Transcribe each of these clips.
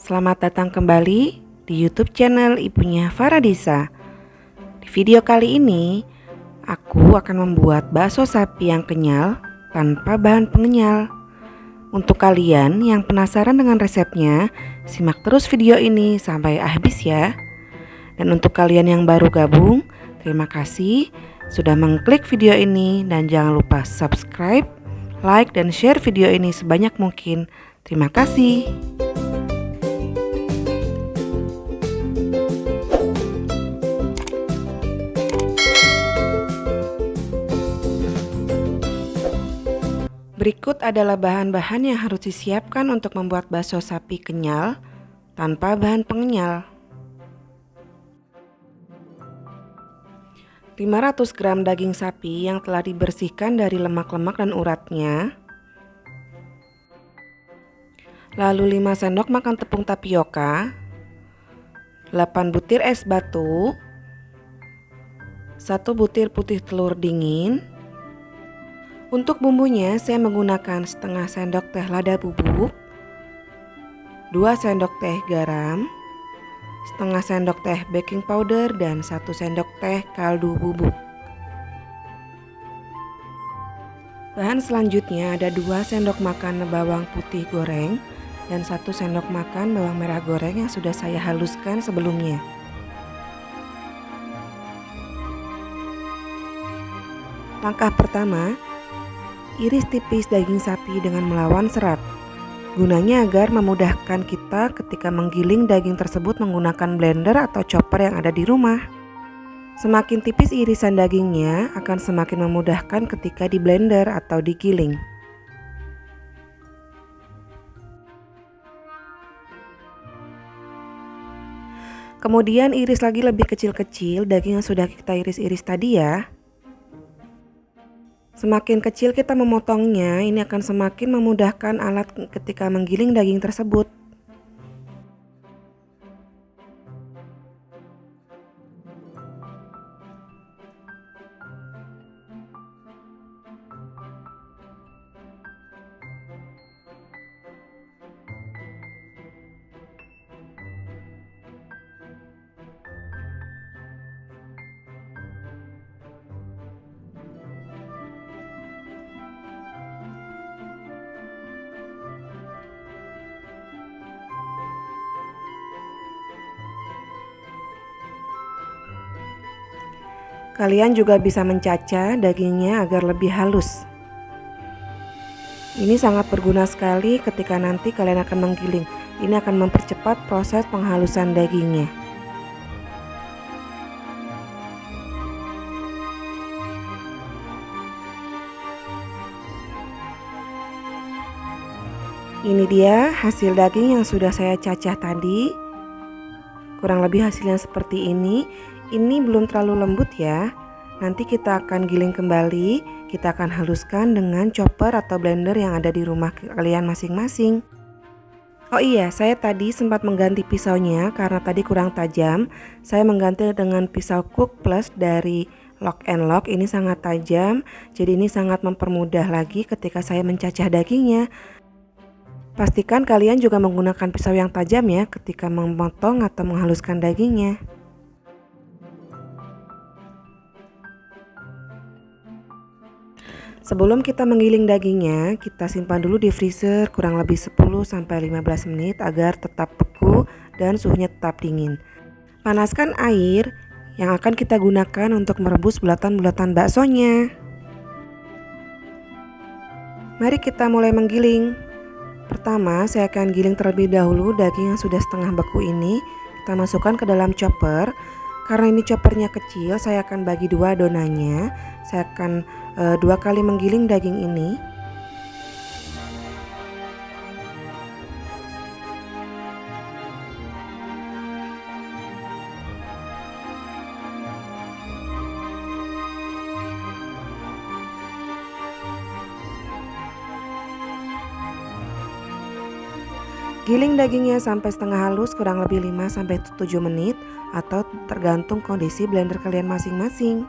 Selamat datang kembali di YouTube channel ibunya Faradisa. Di video kali ini, aku akan membuat bakso sapi yang kenyal tanpa bahan pengenyal. Untuk kalian yang penasaran dengan resepnya, simak terus video ini sampai habis ya. Dan untuk kalian yang baru gabung, terima kasih sudah mengklik video ini dan jangan lupa subscribe, like, dan share video ini sebanyak mungkin. Terima kasih. Berikut adalah bahan-bahan yang harus disiapkan untuk membuat bakso sapi kenyal tanpa bahan pengenyal. 500 gram daging sapi yang telah dibersihkan dari lemak-lemak dan uratnya. Lalu 5 sendok makan tepung tapioka, 8 butir es batu, 1 butir putih telur dingin. Untuk bumbunya saya menggunakan setengah sendok teh lada bubuk, 2 sendok teh garam, setengah sendok teh baking powder, dan 1 sendok teh kaldu bubuk. Bahan selanjutnya ada 2 sendok makan bawang putih goreng dan 1 sendok makan bawang merah goreng yang sudah saya haluskan sebelumnya. Langkah pertama, iris tipis daging sapi dengan melawan serat. Gunanya agar memudahkan kita ketika menggiling daging tersebut menggunakan blender atau chopper yang ada di rumah. Semakin tipis irisan dagingnya akan semakin memudahkan ketika di blender atau digiling. Kemudian iris lagi lebih kecil-kecil daging yang sudah kita iris-iris tadi ya. Semakin kecil kita memotongnya, ini akan semakin memudahkan alat ketika menggiling daging tersebut. Kalian juga bisa mencacah dagingnya agar lebih halus. Ini sangat berguna sekali ketika nanti kalian akan menggiling. Ini akan mempercepat proses penghalusan dagingnya. Ini dia hasil daging yang sudah saya cacah tadi. Kurang lebih hasilnya seperti ini. Ini belum terlalu lembut ya. Nanti kita akan giling kembali. Kita akan haluskan dengan chopper atau blender yang ada di rumah kalian masing-masing. Oh iya, saya tadi sempat mengganti pisaunya karena tadi kurang tajam. Saya mengganti dengan pisau Cook Plus dari Lock and Lock. Ini sangat tajam, jadi ini sangat mempermudah lagi ketika saya mencacah dagingnya. Pastikan kalian juga menggunakan pisau yang tajam ya ketika memotong atau menghaluskan dagingnya. Sebelum kita menggiling dagingnya, kita simpan dulu di freezer kurang lebih 10-15 menit agar tetap beku dan suhunya tetap dingin. Panaskan air yang akan kita gunakan untuk merebus bulatan-bulatan baksonya. Mari kita mulai menggiling. Pertama, saya akan giling terlebih dahulu daging yang sudah setengah beku ini. Kita masukkan ke dalam chopper. Karena ini choppernya kecil, saya akan bagi 2 adonannya. Saya akan 2 kali menggiling daging ini. Giling dagingnya sampai setengah halus kurang lebih 5-7 menit atau tergantung kondisi blender kalian masing-masing.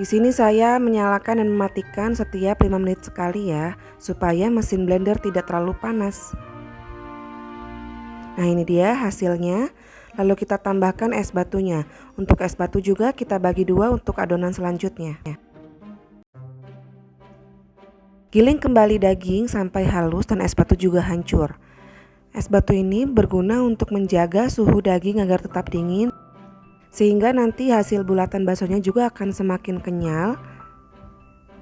Di sini saya menyalakan dan mematikan setiap 5 menit sekali ya, supaya mesin blender tidak terlalu panas. Nah, ini dia hasilnya. Lalu kita tambahkan es batunya. Untuk es batu juga kita bagi dua untuk adonan selanjutnya. Giling kembali daging sampai halus dan es batu juga hancur. Es batu ini berguna untuk menjaga suhu daging agar tetap dingin, sehingga nanti hasil bulatan baksonya juga akan semakin kenyal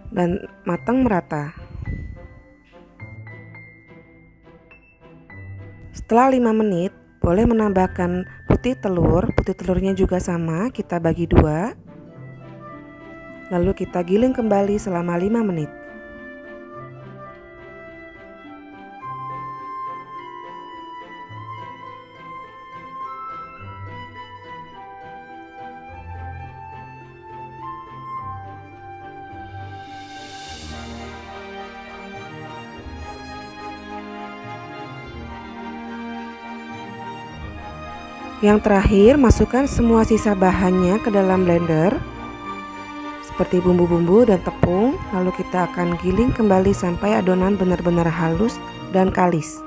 dan matang merata. Setelah 5 menit, boleh menambahkan putih telurnya juga sama, kita bagi dua. Lalu kita giling kembali selama 5 menit. Yang terakhir, masukkan semua sisa bahannya ke dalam blender seperti bumbu-bumbu dan tepung. Lalu kita akan giling kembali sampai adonan benar-benar halus dan kalis.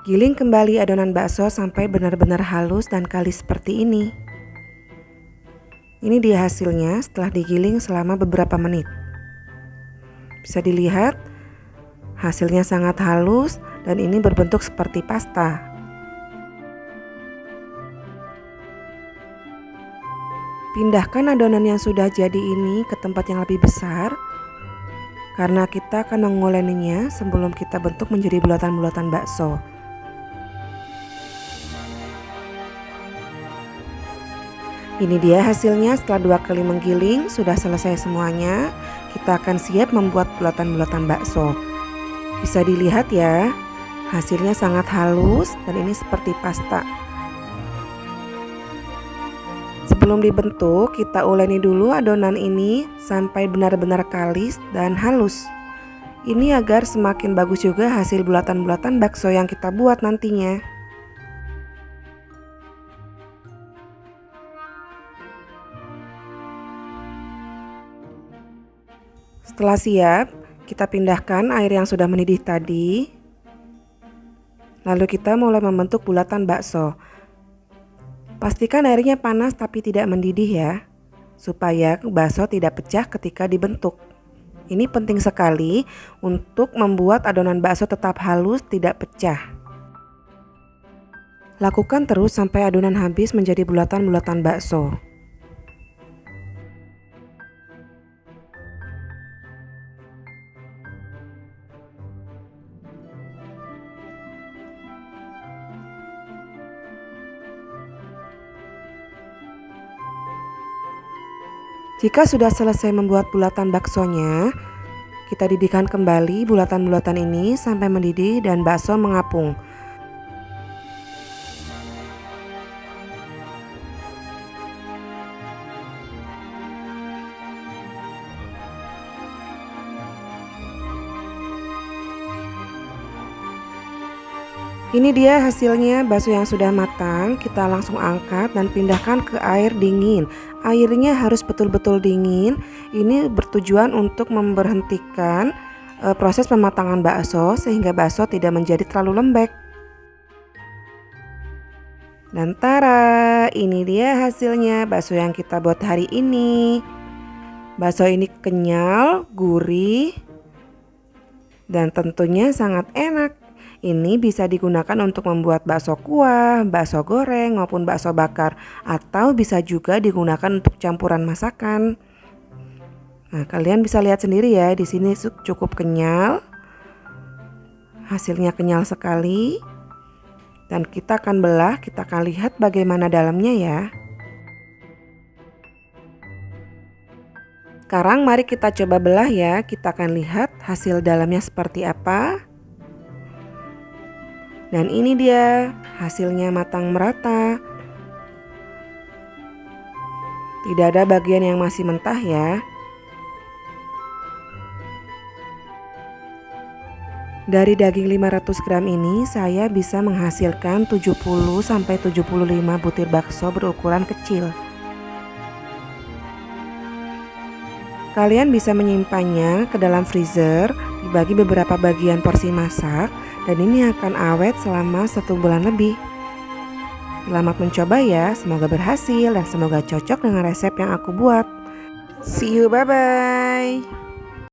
Giling kembali adonan bakso sampai benar-benar halus dan kalis seperti ini. Ini dia hasilnya setelah digiling selama beberapa menit. Bisa dilihat hasilnya sangat halus dan ini berbentuk seperti pasta. Pindahkan adonan yang sudah jadi ini ke tempat yang lebih besar, karena kita akan menguleninya sebelum kita bentuk menjadi bulatan-bulatan bakso. Ini dia hasilnya setelah 2 kali menggiling, sudah selesai semuanya. Kita akan siap membuat bulatan-bulatan bakso. Bisa dilihat ya, hasilnya sangat halus dan ini seperti pasta. Sebelum dibentuk, kita uleni dulu adonan ini sampai benar-benar kalis dan halus. Ini agar semakin bagus juga hasil bulatan-bulatan bakso yang kita buat nantinya. Setelah siap, kita pindahkan air yang sudah mendidih tadi. Lalu kita mulai membentuk bulatan bakso. Pastikan airnya panas tapi tidak mendidih ya, supaya bakso tidak pecah ketika dibentuk. Ini penting sekali untuk membuat adonan bakso tetap halus, tidak pecah. Lakukan terus sampai adonan habis menjadi bulatan-bulatan bakso. Jika sudah selesai membuat bulatan baksonya, kita didihkan kembali bulatan-bulatan ini sampai mendidih dan bakso mengapung. Ini dia hasilnya bakso yang sudah matang. Kita langsung angkat dan pindahkan ke air dingin. Airnya harus betul-betul dingin. Ini bertujuan untuk memberhentikan proses pematangan bakso sehingga bakso tidak menjadi terlalu lembek. Dan tara, ini dia hasilnya bakso yang kita buat hari ini. Bakso ini kenyal, gurih, dan tentunya sangat enak. Ini bisa digunakan untuk membuat bakso kuah, bakso goreng maupun bakso bakar, atau bisa juga digunakan untuk campuran masakan. Nah, kalian bisa lihat sendiri ya, di sini cukup kenyal. hasilnya kenyal sekali. Dan kita akan belah, kita akan lihat bagaimana dalamnya ya. Sekarang mari kita coba belah ya, kita akan lihat hasil dalamnya seperti apa. Dan ini dia, hasilnya matang merata. Tidak ada bagian yang masih mentah ya. Dari daging 500 gram ini saya bisa menghasilkan 70-75 butir bakso berukuran kecil. Kalian bisa menyimpannya ke dalam freezer, dibagi beberapa bagian porsi masak, dan ini akan awet selama 1 bulan lebih. Selamat mencoba ya, semoga berhasil dan semoga cocok dengan resep yang aku buat. See you, bye-bye.